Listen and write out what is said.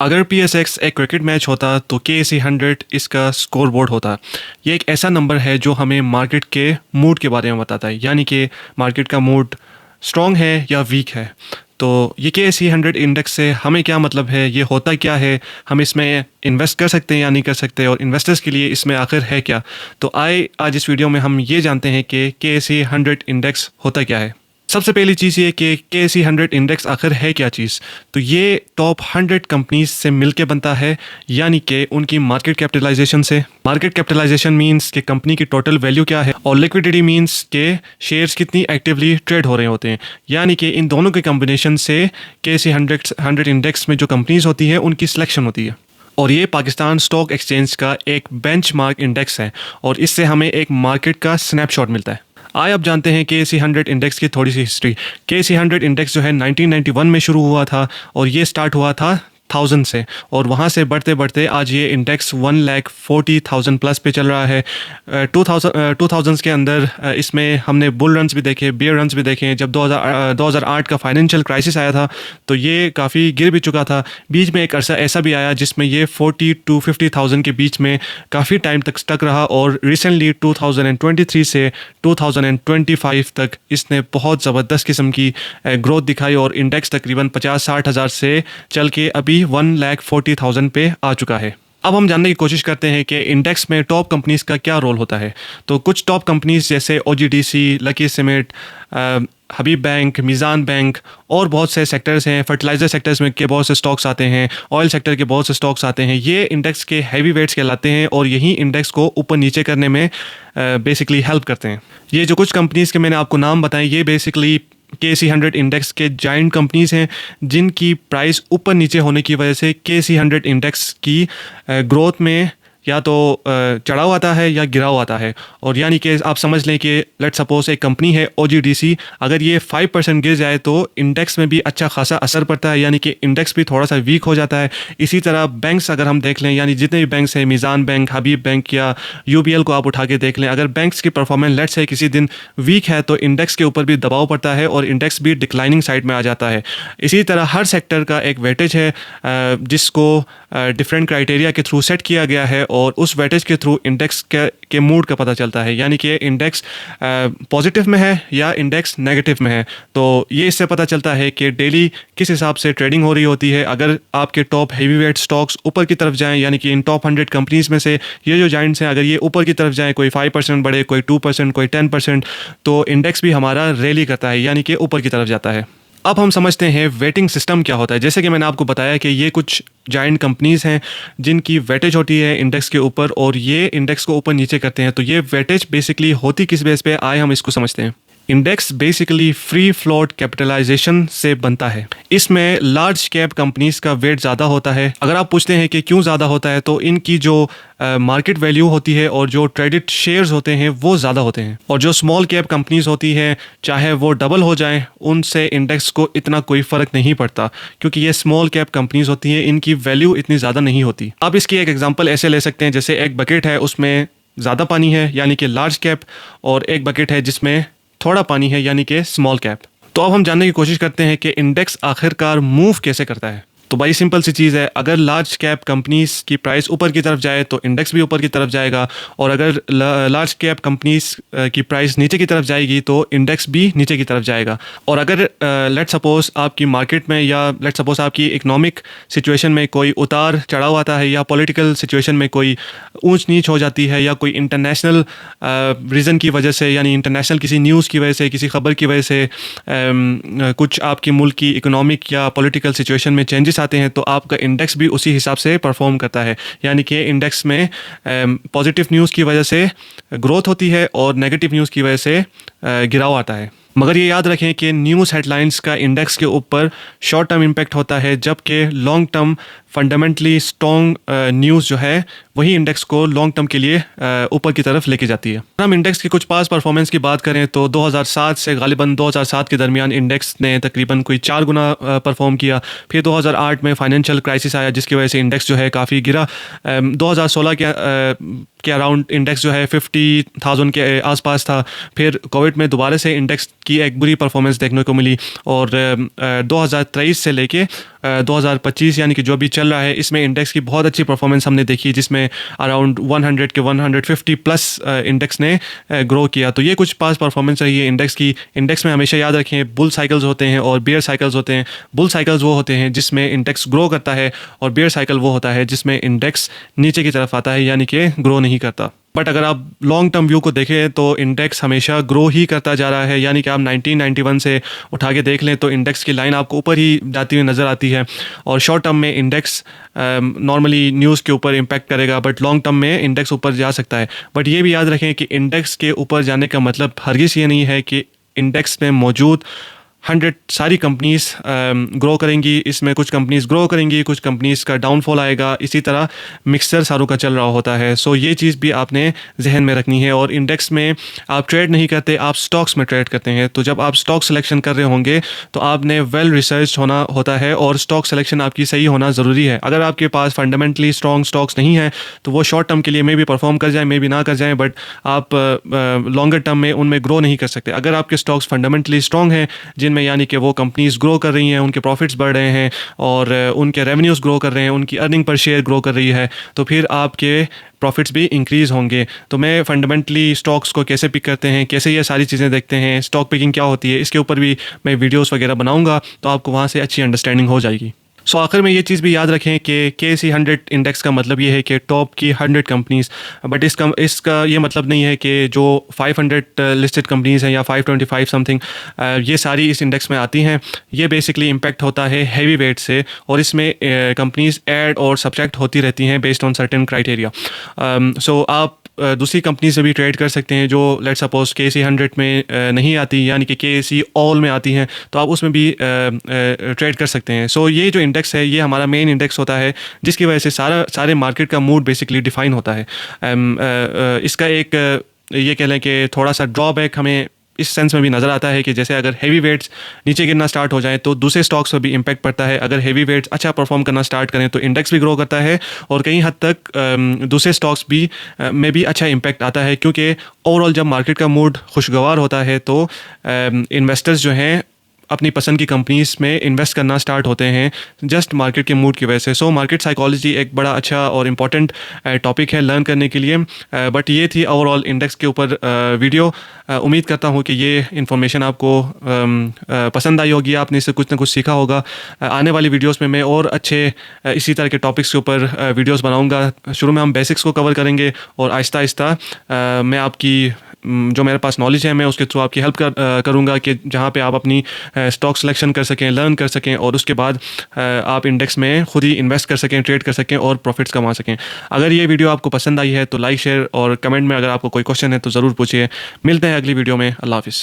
अगर PSX एक cricket match होता तो KC100 इसका स्कोर बोर्ड होता। ये एक ऐसा नंबर है जो हमें मार्केट के मूड के बारे में बताता है, यानी कि मार्केट का मूड स्ट्रॉन्ग है या वीक है। तो ये KC100 इंडेक्स से हमें क्या मतलब है, ये होता क्या है, हम इसमें इन्वेस्ट कर सकते हैं या नहीं कर सकते, और इन्वेस्टर्स के लिए इसमें आखिर है क्या। तो आज इस वीडियो में हम ये जानते हैं कि KC100 इंडेक्स होता क्या है। सबसे पहली चीज़ ये कि KC100 इंडेक्स आखिर है क्या चीज़। तो ये टॉप 100 कंपनीज से मिलके बनता है, यानी कि उनकी मार्केट कैपिटलाइजेशन से। मार्केट कैपिटलाइजेशन मींस कि कंपनी की टोटल वैल्यू क्या है, और लिक्विडिटी मींस के शेयर्स कितनी एक्टिवली ट्रेड हो रहे होते हैं। यानी कि इन दोनों के कम्बिनेशन से KC100 इंडेक्स में जो कंपनीज होती है उनकी सिलेक्शन होती है। और ये पाकिस्तान स्टॉक एक्सचेंज का एक बेंचमार्क इंडेक्स है, और इससे हमें एक मार्केट का स्नैपशॉट मिलता है। आइए अब जानते हैं KC100 इंडेक्स की थोड़ी सी हिस्ट्री। KC100 इंडेक्स जो है 1991 में शुरू हुआ था, और ये स्टार्ट हुआ था 1000 से, और वहाँ से बढ़ते बढ़ते आज ये इंडेक्स 1,40,000 प्लस पे चल रहा है। 2000 के अंदर इसमें हमने बुल रन्स भी देखे, बेयर रन्स भी देखे। जब 2008 का फाइनेंशियल क्राइसिस आया था तो ये काफ़ी गिर भी चुका था। बीच में एक अरसा ऐसा भी आया जिसमें ये 40 to 50,000 के बीच में काफ़ी टाइम तक स्टक रहा, और रिसेंटली 2023 से 2025 तक इसने बहुत ज़बरदस्त किस्म की ग्रोथ दिखाई, और इंडेक्स तकरीबन 50-60 हज़ार से चल के अभी 1,40,000 पे आ चुका है। अब हम जानने की कोशिश करते हैं कि इंडेक्स में टॉप कंपनीज का क्या रोल होता है। तो कुछ टॉप कंपनीज जैसे OGDC, लकी सीमेंट, हबीब बैंक, मीज़ान बैंक और बहुत से सेक्टर्स हैं। फर्टिलाइज़र सेक्टर्स में के बहुत से स्टॉक्स आते हैं, ऑयल सेक्टर के बहुत से स्टॉक्स आते हैं। ये इंडेक्स के हैवी वेट्स कहलाते हैं, और यही इंडेक्स को ऊपर नीचे करने में बेसिकली हेल्प करते हैं। ये जो कुछ कंपनीज के मैंने आपको नाम बताए, ये बेसिकली KC100 इंडेक्स के जाइंट कंपनीज हैं, जिनकी प्राइस ऊपर नीचे होने की वजह से KC100 इंडेक्स की ग्रोथ में या तो चढ़ाव आता है या गिराव आता है। और यानी कि आप समझ लें कि लेट सपोज एक कंपनी है OGDC, अगर ये 5% गिर जाए तो इंडेक्स में भी अच्छा खासा असर पड़ता है, यानी कि इंडेक्स भी थोड़ा सा वीक हो जाता है। इसी तरह बैंक्स अगर हम देख लें, यानी जितने भी बैंक्स हैं, मीज़ान बैंक, हबीब बैंक या UBL को आप उठा के देख लें, अगर बैंक्स की परफॉर्मेंस लेट से किसी दिन वीक है तो इंडेक्स के ऊपर भी दबाव पड़ता है और इंडेक्स भी डिक्लाइनिंग साइड में आ जाता है। इसी तरह हर सेक्टर का एक वेटेज है जिसको डिफरेंट क्राइटेरिया के थ्रू सेट किया गया है, और उस वेटेज के थ्रू इंडेक्स के मूड का पता चलता है, यानी कि इंडेक्स पॉजिटिव में है या इंडेक्स नेगेटिव में है। तो ये इससे पता चलता है कि डेली किस हिसाब से ट्रेडिंग हो रही होती है। अगर आपके टॉप हैवी वेट स्टॉक्स ऊपर की तरफ जाएं, यानी कि इन टॉप 100 कंपनीज में से ये जो जाइंट्स हैं, अगर ये ऊपर की तरफ जाएं, कोई 5% बढ़े, कोई 2%, कोई 10%, तो इंडेक्स भी हमारा रैली करता है, यानी कि ऊपर की तरफ जाता है। अब हम समझते हैं वेटिंग सिस्टम क्या होता है। जैसे कि मैंने आपको बताया कि ये कुछ जाइंट कंपनीज हैं जिनकी वेटेज होती है इंडेक्स के ऊपर, और ये इंडेक्स को ऊपर नीचे करते हैं। तो ये वेटेज बेसिकली होती किस बेस पे, आए हम इसको समझते हैं। Index basically free float capitalization से बनता है। इसमें लार्ज कैप कंपनीज का वेट ज़्यादा होता है। अगर आप पूछते हैं कि क्यों ज़्यादा होता है, तो इनकी जो मार्केट वैल्यू होती है और जो ट्रेडेड शेयर्स होते हैं वो ज़्यादा होते हैं। और जो स्मॉल कैप कंपनीज होती हैं, चाहे वो डबल हो जाएं, उनसे इंडेक्स को इतना कोई फ़र्क नहीं पड़ता, क्योंकि ये स्मॉल कैप कंपनीज होती हैं, इनकी वैल्यू इतनी ज़्यादा नहीं होती। आप इसकी एक एग्जांपल ऐसे ले सकते हैं, जैसे एक बकेट है, उसमें ज़्यादा पानी है यानी कि लार्ज कैप, और एक बकेट है जिसमें थोड़ा पानी है यानी कि स्मॉल कैप। तो अब हम जानने की कोशिश करते हैं कि इंडेक्स आखिरकार मूव कैसे करता है। तो बड़ी सिंपल सी चीज़ है, अगर लार्ज कैप कंपनीज की प्राइस ऊपर की तरफ जाए तो इंडेक्स भी ऊपर की तरफ जाएगा, और अगर लार्ज कैप कंपनीज की प्राइस नीचे की तरफ जाएगी तो इंडेक्स भी नीचे की तरफ जाएगा। और अगर लेट सपोज आपकी मार्केट में या लेट सपोज आपकी इकोनॉमिक सिचुएशन में कोई उतार चढ़ाव आता है, या पॉलिटिकल सिचुएशन में कोई ऊंच नीच हो जाती है, या कोई इंटरनेशनल रीज़न की वजह से, यानी इंटरनेशनल किसी न्यूज़ की वजह से, किसी खबर की वजह से कुछ आपकी मुल्क की इकोनॉमिक या पॉलिटिकल सिचुएशन में चेंजेस आते हैं, तो आपका इंडेक्स भी उसी हिसाब से परफॉर्म करता है। यानी कि इंडेक्स में पॉजिटिव न्यूज़ की वजह से ग्रोथ होती है और नेगेटिव न्यूज़ की वजह से गिराव आता है। मगर ये याद रखें कि न्यूज़ हेडलाइंस का इंडेक्स के ऊपर शॉर्ट टर्म इम्पैक्ट होता है, जबकि long term fundamentally strong news जो है वही इंडेक्स को लॉन्ग टर्म के लिए ऊपर की तरफ लेके जाती है। हम इंडेक्स की कुछ पास परफॉर्मेंस की बात करें तो 2007 से गालिबन 2007 के दरमियान इंडेक्स ने तकरीबन कोई 4 गुना परफॉर्म किया। फिर 2008 में फाइनेंशियल क्राइसिस आया, जिसकी वजह से इंडेक्स जो है काफ़ी गिरा। 2016 के अराउंड इंडेक्स जो है 50,000 के आसपास था। फिर कोविड में दोबारा से इंडेक्स की एक बुरी परफॉर्मेंस देखने को मिली, और 2023 से लेके 2025 यानी कि जो भी चल रहा है इसमें इंडेक्स की बहुत अच्छी परफॉर्मेंस हमने देखी, जिसमें अराउंड 100 के 150 प्लस इंडेक्स ने ग्रो किया। तो ये कुछ पास परफॉर्मेंस रही है इंडेक्स की। इंडेक्स में हमेशा याद रखें बुल साइकिल्स होते हैं और बेयर साइकिल्स होते हैं। बुल साइकिल्स वो होते हैं जिसमें इंडेक्स ग्रो करता है, और बेयर साइकिल वो होता है जिसमें इंडेक्स नीचे की तरफ आता है, यानी कि ग्रो नहीं करता। बट अगर आप लॉन्ग टर्म व्यू को देखें तो इंडेक्स हमेशा ग्रो ही करता जा रहा है, यानी कि आप 1991 से उठा के देख लें तो इंडेक्स की लाइन आपको ऊपर ही जाती हुई नज़र आती है। और शॉर्ट टर्म में इंडेक्स नॉर्मली न्यूज़ के ऊपर इम्पैक्ट करेगा, बट लॉन्ग टर्म में इंडेक्स ऊपर जा सकता है। बट ये भी याद रखें कि इंडेक्स के ऊपर जाने का मतलब हरगिज़ ये नहीं है कि इंडेक्स में मौजूद 100 सारी कंपनीज ग्रो करेंगी। इसमें कुछ कंपनीज ग्रो करेंगी, कुछ कंपनीज का डाउनफॉल आएगा। इसी तरह मिक्सचर सारों का चल रहा होता है। सो ये चीज़ भी आपने जहन में रखनी है। और इंडेक्स में आप ट्रेड नहीं करते, आप स्टॉक्स में ट्रेड करते हैं। तो जब आप स्टॉक सिलेक्शन कर रहे होंगे तो आपने वेल रिसर्च होना होता है, और स्टॉक सिलेक्शन आपकी सही होना ज़रूरी है। अगर आपके पास फंडामेंटली स्ट्रॉन्ग स्टॉक्स नहीं है तो वो शॉर्ट टर्म के लिए मे भी परफॉर्म कर जाए, मे भी ना कर जाए, बट आप लॉन्गर टर्म में उनमें ग्रो नहीं कर सकते। अगर आपके स्टॉक्स फंडामेंटली स्ट्रॉन्ग हैं, जिनमें यानी कि वो कंपनीज ग्रो कर रही हैं, उनके प्रॉफिट्स बढ़ रहे हैं और उनके रेवेन्यूज़ ग्रो कर रहे हैं, उनकी अर्निंग पर शेयर ग्रो कर रही है, तो फिर आपके प्रॉफिट्स भी इंक्रीज़ होंगे। तो मैं फंडामेंटली स्टॉक्स को कैसे पिक करते हैं, कैसे ये सारी चीज़ें देखते हैं, स्टॉक पिकिंग क्या होती है, इसके ऊपर भी मैं वीडियोस वगैरह बनाऊंगा, तो आपको वहाँ से अच्छी अंडरस्टैंडिंग हो जाएगी। सो आखिर में ये चीज़ भी याद रखें कि KSE 100 इंडेक्स का मतलब ये है कि टॉप की 100 कंपनीज़, बट इसका ये मतलब नहीं है कि जो 500 लिस्टेड कंपनीज़ हैं या 525 समथिंग ये सारी इस इंडेक्स में आती हैं। ये बेसिकली इम्पैक्ट होता है हैवी वेट से, और इसमें कंपनीज़ ऐड और सब्ट्रैक्ट होती रहती हैं बेस्ड ऑन सर्टेन क्राइटेरिया। सो आप दूसरी कंपनी से भी ट्रेड कर सकते हैं जो लेट सपोज KSE 100 में नहीं आती, यानी कि KSE ऑल में आती हैं, तो आप उसमें भी ट्रेड कर सकते हैं। सो ये जो इंडेक्स है ये हमारा मेन इंडेक्स होता है, जिसकी वजह से सारे मार्केट का मूड बेसिकली डिफाइन होता है। इसका एक ये कह लें कि थोड़ा सा ड्रॉबैक हमें इस सेंस में भी नज़र आता है कि जैसे अगर हैवी वेट्स नीचे गिरना स्टार्ट हो जाए तो दूसरे स्टॉक्स पर भी इम्पैक्ट पड़ता है। अगर हैवी वेट्स अच्छा परफॉर्म करना स्टार्ट करें तो इंडेक्स भी ग्रो करता है, और कई हद तक दूसरे स्टॉक्स भी में भी अच्छा इम्पैक्ट आता है, क्योंकि ओवरऑल जब मार्केट का मूड खुशगवार होता है तो इन्वेस्टर्स जो हैं अपनी पसंद की कंपनीज में इन्वेस्ट करना स्टार्ट होते हैं जस्ट मार्केट के मूड की वजह से। सो मार्केट साइकोलॉजी एक बड़ा अच्छा और इम्पॉर्टेंट टॉपिक है लर्न करने के लिए। बट ये थी ओवरऑल इंडेक्स के ऊपर वीडियो। उम्मीद करता हूँ कि ये इन्फॉर्मेशन आपको पसंद आई होगी, आपने इससे कुछ ना कुछ सीखा होगा। आने वाली वीडियोस में मैं और अच्छे इसी तरह के टॉपिक्स के ऊपर वीडियोस बनाऊंगा। शुरू में हम बेसिक्स को कवर करेंगे, और आहिस्ता आहिस्ता मैं आपकी जो मेरे पास नॉलेज है मैं उसके थ्रू आपकी हेल्प करूँगा कि जहाँ पे आप अपनी स्टॉक सिलेक्शन कर सकें, लर्न कर सकें, और उसके बाद आप इंडेक्स में खुद ही इन्वेस्ट कर सकें, ट्रेड कर सकें और प्रॉफिट्स कमा सकें। अगर ये वीडियो आपको पसंद आई है तो लाइक, शेयर और कमेंट में अगर आपको कोई क्वेश्चन है तो ज़रूर पूछिए। मिलते हैं अगली वीडियो में। अल्लाह हाफिज़।